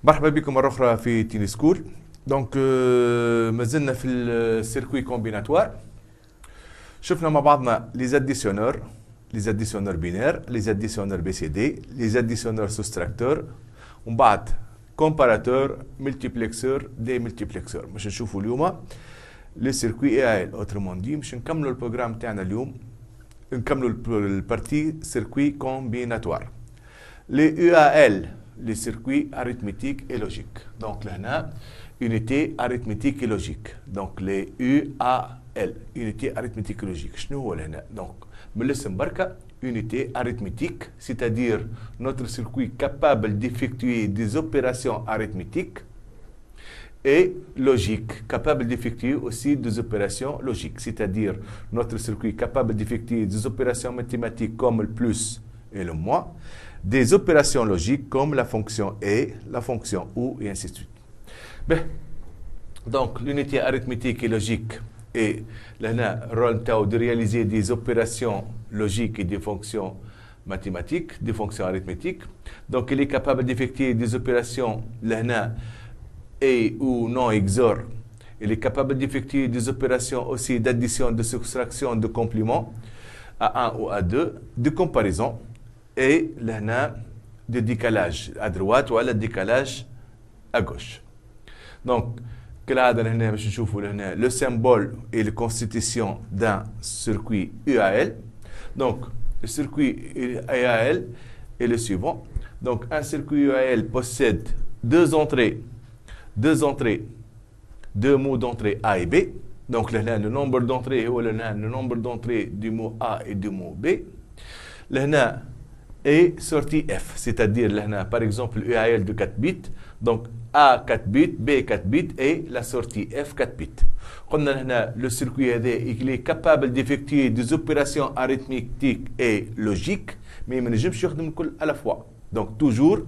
مرحبا بكم مرة أخرى في تيني سكول. دونك ما زلنا في السيركوي كومبيناتوار. شفنا مع بعضنا لي زاديسيونور بينير، لي زاديسيونور بي سي دي، لي زاديسيونور سوستراكتور، ومن بعد كومباراتور، ملتيبلكسور، دي ملتيبلكسور. باش نشوفوا اليوم لي سيركوي اي ال. اوترومون دي باش نكملوا البروغرام تاعنا اليوم، نكملوا البارتي سيركوي كومبيناتوار. لي UAL les circuits arithmétiques et logiques. Donc là, unité arithmétique et logique. Donc les UAL, unité arithmétique et logique. Donc, unité arithmétique, c'est-à-dire notre circuit capable d'effectuer des opérations arithmétiques, et logique, capable d'effectuer aussi des opérations logiques, c'est-à-dire notre circuit capable d'effectuer des opérations mathématiques comme le plus et le moins, des opérations logiques comme la fonction et, la fonction ou, et ainsi de suite. Ben, donc, l'unité arithmétique et logique est le rôle de réaliser des opérations logiques et des fonctions mathématiques, des fonctions arithmétiques. Donc, il est capable d'effectuer des opérations et ou non XOR. Il est capable d'effectuer des opérations aussi d'addition, de soustraction, de complément à 1 ou à 2, de comparaison, et de décalage à droite ou à le décalage à gauche. Donc, le symbole et la constitution d'un circuit UAL. Donc, le circuit UAL est le suivant. Donc, un circuit UAL possède deux mots d'entrée A et B. Donc, le nombre d'entrées est le nombre d'entrées du mot A et du mot B. Et sortie F, c'est-à-dire par exemple UAL de 4 bits, donc A 4 bits, B 4 bits et la sortie F 4 bits. Le circuit il est capable d'effectuer des opérations arithmétiques et logiques, mais il ne peut pas à la fois. Donc toujours,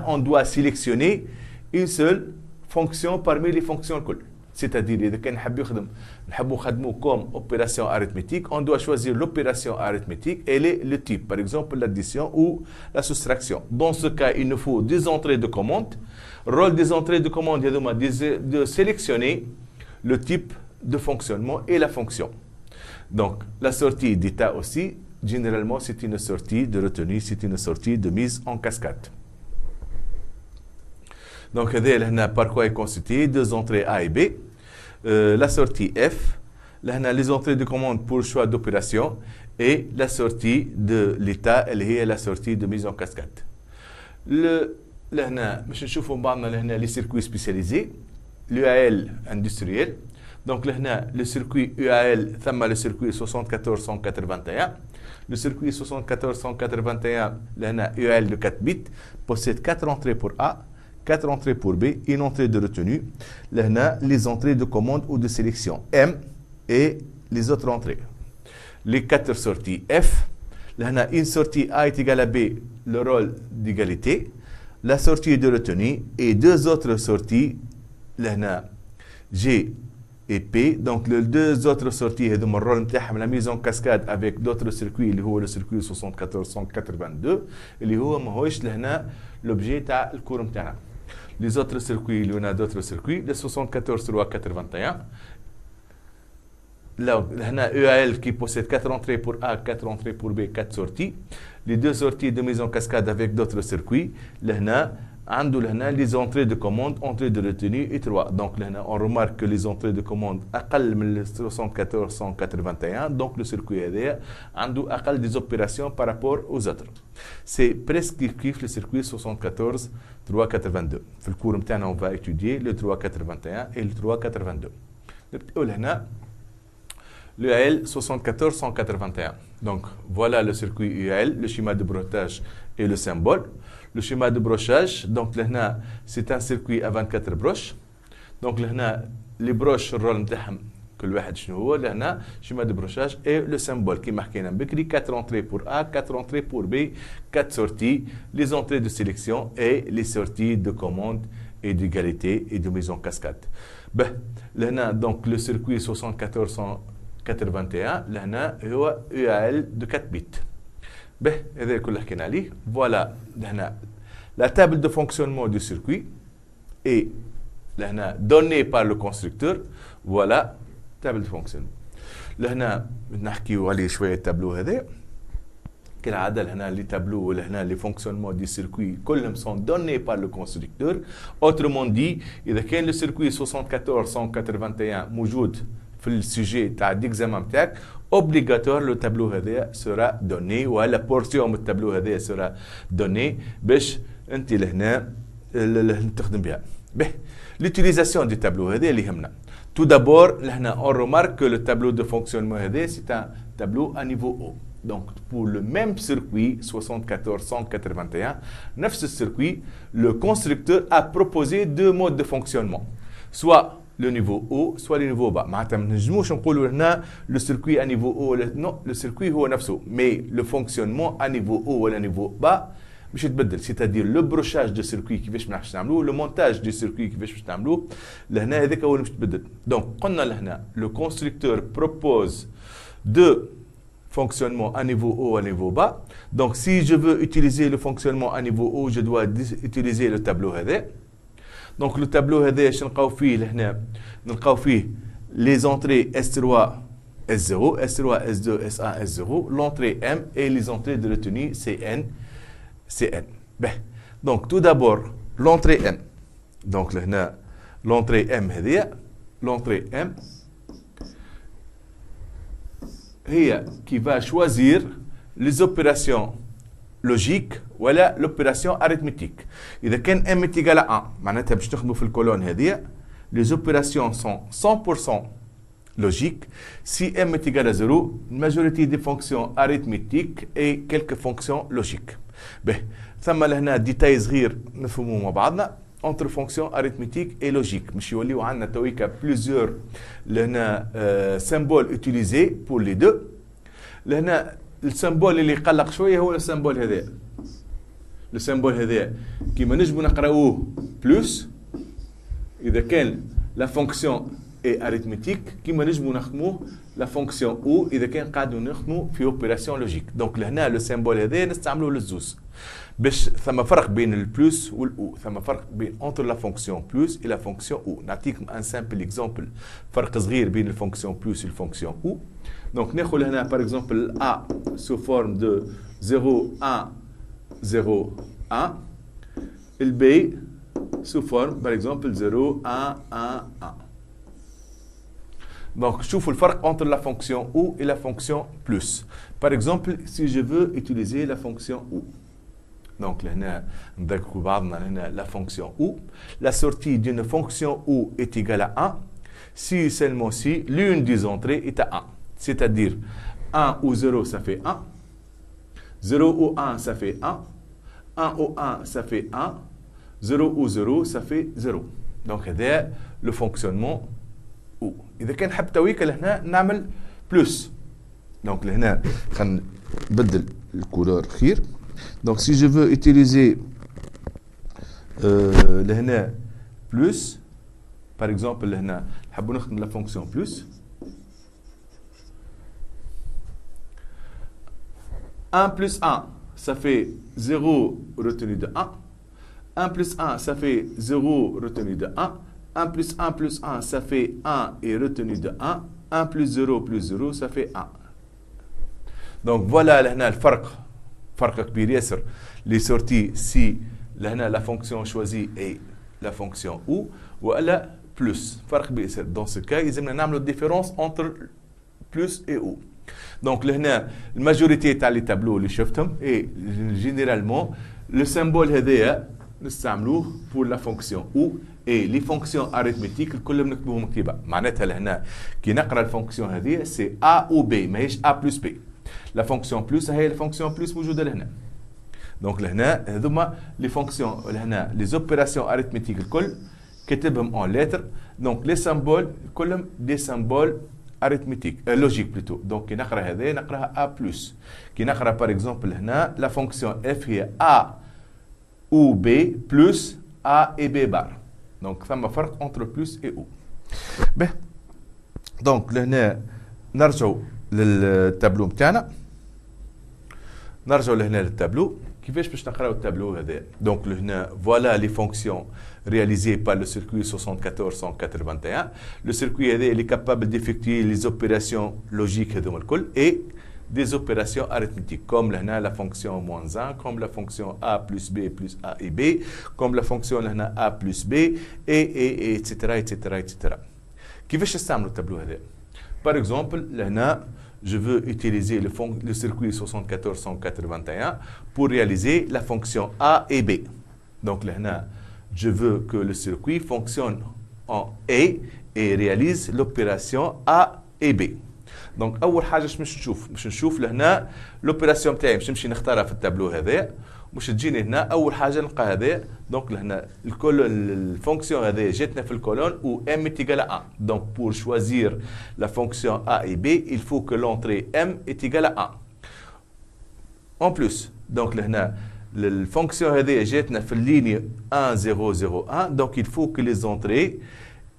on doit sélectionner une seule fonction parmi les fonctions. C'est-à-dire, comme opération arithmétique, on doit choisir l'opération arithmétique et le type, par exemple l'addition ou la soustraction. Dans ce cas, il nous faut des entrées de commande. Rôle des entrées de commande, c'est de sélectionner le type de fonctionnement et la fonction. Donc, la sortie d'état aussi, généralement, c'est une sortie de retenue, c'est une sortie de mise en cascade. Donc, par quoi est constitué deux entrées A et B, la sortie F, les entrées de commande pour le choix d'opération et la sortie de l'état, elle est la sortie de mise en cascade. Les circuits spécialisés, l'UAL industriel. Donc, le circuit UAL, le circuit 74181. Le circuit 74181, UAL de 4 bits, possède 4 entrées pour A, 4 entrées pour B, une entrée de retenue, les entrées de commande ou de sélection M et les autres entrées. Les 4 sorties F, une sortie A est égale à B, le rôle d'égalité, la sortie de retenue et deux autres sorties, G et P. Donc les deux autres sorties, la mise en cascade avec d'autres circuits, le circuit 74182, et l'objet de cours. Les autres circuits, il y en a d'autres circuits, le 74381. Là, EAL qui possède 4 entrées pour A, 4 entrées pour B, 4 sorties. Les deux sorties de mise en cascade avec d'autres circuits. Là, les entrées de commande, entrées de retenue et 3. Donc là, on remarque que les entrées de commande aqal le 74181. Donc le circuit ADR a des opérations par rapport aux autres. C'est presque le circuit 74382. Dans le cours, on va étudier le 381 et le 382. Le UAL 74181. Donc voilà le circuit UAL, le schéma de brochage et le symbole. Le schéma de brochage, donc là, c'est un circuit à 24 broches. Donc là, les broches, que le schéma de brochage et le symbole qui marque 4 entrées pour A, 4 entrées pour B, 4 sorties, les entrées de sélection et les sorties de commande et d'égalité et de mise en cascade. Là, donc le circuit 74 81 لهنا هو UAL de 4 bits. به هذا كله حكينا عليه. فوالا لهنا la table de fonctionnement du circuit est لهنا donnée par le constructeur. voilà table de fonctionnement. لهنا نحكيو عليه شويه التابلو هذا كالعاده. لهنا لي تابلو لهنا لي فونكسيونمون دي سيركوي كلهم سون دوني بار لو كونستركتور. اوترومون دي اذا كان لو سيركوي 74 181 موجود في السوجي تاع ديكزامان تاعك اوبليغاتور لو تابلو هذا سورا دوني ولا بورسيون من التابلو هذا سورا دوني باش انت لهنا تخدم بها. به l'utilisation du tableau هذا اللي يهمنا. Tout d'abord, on remarque que le tableau de fonctionnement c'est un tableau à niveau haut. Donc, pour le même circuit 74-181, 9 ce circuit, le constructeur a proposé deux modes de fonctionnement. Soit le niveau haut, soit le niveau bas. Le circuit à niveau haut, non, le circuit est نفسه. Mais le fonctionnement à niveau haut ou à niveau bas, c'est-à-dire le brochage de circuit كيفاش باش نعملوه, le montage du circuit كيفاش باش نعملوه, لهنا هذاك هو اللي باش يتبدل. Donc قلنا لهنا le constructeur propose deux fonctionnements à niveau haut et à niveau bas. Donc si je veux utiliser le fonctionnement à niveau haut, je dois utiliser le tableau هذا. Donc le tableau هذا اش نلقاو فيه لهنا, نلقاو فيه les entrées S3 S0, S3 S2 S1 S0, l'entrée M et les entrées de retenue CN. CN. Ben, donc tout d'abord l'entrée M. Donc là, l'entrée M l'entrée M qui va choisir les opérations logiques ou l'opération arithmétique. إذا كان M est égal à 1 معناتها باش نخدموا في الكولون هذه les opérations sont 100% logiques. Si M est égal à 0, une majorité des fonctions arithmétiques et quelques fonctions logiques. به ثم لهنا ديتاي صغير نفهموه مع بعضنا entre fonction arithmétique et logique. مش يوليو عندنا تويكا plusieurs لهنا symbole utilisé pour les deux. لهنا السيمبول اللي يقلق شويه هو السيمبول هذا. السيمبول هذا كيما نجموا نقراوه بلس اذا كان لا فونكسيون اي اريثميتيك, كيما نجموا نخدموه لا فونكسيون او اذا كان قاعدوا نخدموا في اوبيراسيون لوجيك. دونك لهنا لو سيمبول هذا نستعملوه للزوز باش ثم فرق بين البلس والاو, ثم فرق بين انتر لا فونكسيون بلس اي لا فونكسيون او. نعطيكم ان سامبل اكزامبل فرق صغير بين الفونكسيون بلس والفونكسيون او. دونك ناخذ هنا باغ اكزومبل ا سو فورم دو 0 1 0 1, البي sous forme par exemple 0 1 1 1. Donc je trouve le rapport entre la fonction ou et la fonction plus. Par exemple, si je veux utiliser la fonction ou, donc là, la fonction ou, la sortie d'une fonction ou est égale à 1 si seulement si l'une des entrées est à 1. C'est-à-dire 1 ou 0 ça fait 1, 0 ou 1 ça fait 1, 1 ou 1 ça fait 1, 0 ou 0 ça fait 0. Donc c'est le fonctionnement ou. إذا كان حب تويك لهنا نعمل بلس. دونك لهنا خلينا نبدل الكولور خير. دونك سي جو فو utiliser لهنا بلس par exemple لهنا نحبوا نخدم لا فونكسيون بلس 1 plus 1 ça fait 0 retenu de 1, 1 plus 1 ça fait 0 retenu de 1, 1 plus 1 plus 1, ça fait 1 et retenu de 1. 1 plus 0, ça fait 1. Donc voilà là, le فرق كبير ياسر. Les sorties si là, la fonction choisie est la fonction ou ولا plus. فرق كبير ياسر. Dans ce cas, ils aiment نعملوا différence entre plus et ou. Donc là, la majorité تاع les tableaux اللي شفتهم et généralement le symbole هذايا نستعملوه pour la fonction ou et les fonctions arithmétiques كلهم نكتبوهم كتيبه. معناتها لهنا كي نقرا الفونكسيون هذه سي a ou b ماهيش a plus b. لا فونكسيون بلس هي الفونكسيون بلس موجوده لهنا. دونك لهنا هذوما لي فونكسيون لهنا لي زوبيراسيون اريثميتيك الكل كتبهم اون لتر. دونك لي سامبول كلهم دي سامبول arithmétique, logique plutôt. Donc كي نقرا هذا نقراها a plus. كي نقرا par exemple هنا la fonction f هي a ou b plus a et b bar. Donc ثم فرق entre plus et ou. Ben, donc لهنا نرجعوا للتابلو نتاعنا. نرجعوا لهنا للتابلو. كيفاش باش نقراو التابلو هذا؟ دونك لهنا فوالا لي فونكسيون réalisées par le circuit 74181. Le circuit il est capable d'effectuer les opérations logiques et des opérations arithmétiques, comme la fonction moins 1, comme la fonction a plus b plus a et b, comme la fonction a plus b, et etc. etc. etc. كيفاش نستعملوا التابلو هذا؟ Par exemple, je veux utiliser le circuit 74181 pour réaliser la fonction a et b. Donc là, je veux que le circuit fonctionne en A et réalise l'opération A et B. Donc, أول حاجة باش نشوف لهنا l'opération تاعي باش نمشي نختارها في التابلو هذا. باش تجيني هنا أول حاجة نلقى هذا. Donc لهنا الفونكسيون هذا جاتنا في الكولون و m est égal à 1. Donc pour choisir la fonction A et B, il faut que l'entrée m est égale à 1. En plus, donc لهنا الفونكسيون هذه جاتنا في اللينية 1 0 0 1. Donc il faut que les entrées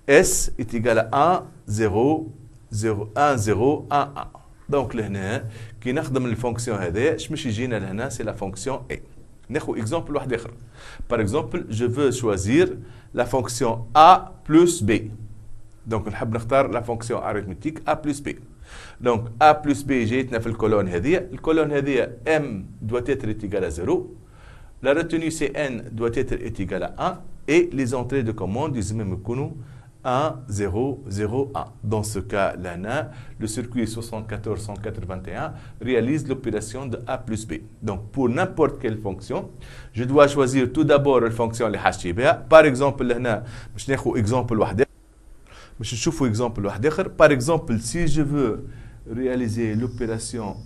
s est égal à 1 0 0 1 0 1 1. Donc لهنا كي نخدم الفونكسيون هذا باش يجينا لهنا c'est la fonction A. ناخذ exemple واحد اخر. Par exemple, je veux choisir la fonction A plus B. Donc نحب نختار la fonction arithmétique A plus B. Donc A plus B جايتنا في الكولون هذه. الكولون هذه M doit être égal à 0. La retenue Cn doit être égal à 1 et les entrées de commande يلزمهم يكونوا 1 0 0 1. Dans ce cas là, le circuit 74181 réalise l'opération de A plus B. Donc pour n'importe quelle fonction, je dois choisir tout d'abord la fonction اللي حاجتي بها. Par exemple لهنا باش ناخذ exemple واحد باش نشوفوا exemple واحد اخر. Par exemple, si je veux réaliser l'opération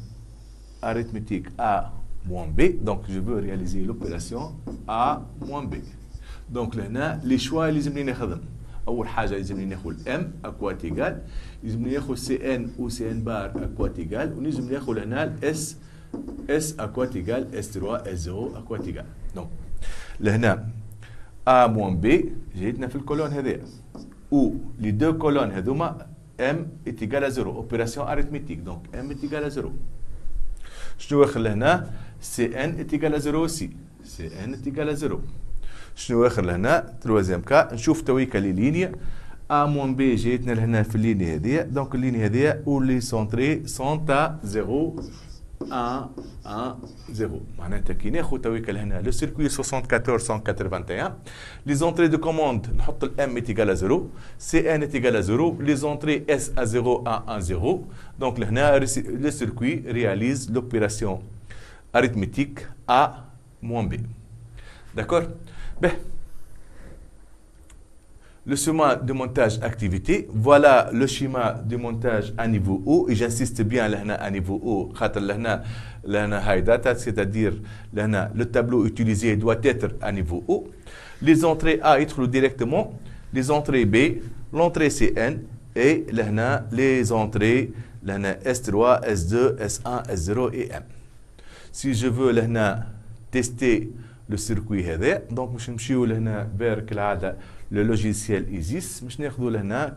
arithmétique A moins B, donc je veux réaliser l'opération A moins B. Donc لهنا les choix اللي لازمني ناخذهم. أول حاجة يلزمني ناخذ M أكوات إيجال، يلزمني ناخذ CN و CN بار أكوات إيجال، ونلزم ناخذ هنا S أكوات إيجال S3 S0 أكوات إيجال. دونك لهنا A moins B جيتنا في الكولون هذا، و لي دو كولون هذوما M est égal à 0 opération arithmétique. Donc M est égal à 0. شنو آخر لهنا CN est égal à 0 aussi. CN est égal à 0. شنو اخر لهنا تروازيام كا نشوف تويكا لي لينيا ا موان بي جايتنا لهنا في اللينيا هذيا. دونك اللينيا هذيا و لي سونطري سونتا 0 1 1 0. معناتها كي ناخذ تويكا لهنا لو سيركوي 74181 لي زونطري دو كوموند نحط الام ايتيغال 0 سي ان ايتيغال 0 لي زونطري اس ا 0 1 1 0. دونك لهنا لو سيركوي رياليز لوبيراسيون arithmétique A moins B. D'accord? Ben, le schéma de montage activité, voilà le schéma de montage à niveau haut, et j'insiste bien là à niveau haut, c'est-à-dire là, le tableau utilisé doit être à niveau haut. Les entrées A être directement, les entrées B, l'entrée CN et là, les entrées là, S3, S2, S1, S0 et M. Si je veux là, tester le circuit هذا، دونك باش نمشيو لهنا بارك العاده لو لوجيسيال ايزيس باش ناخذوا لهنا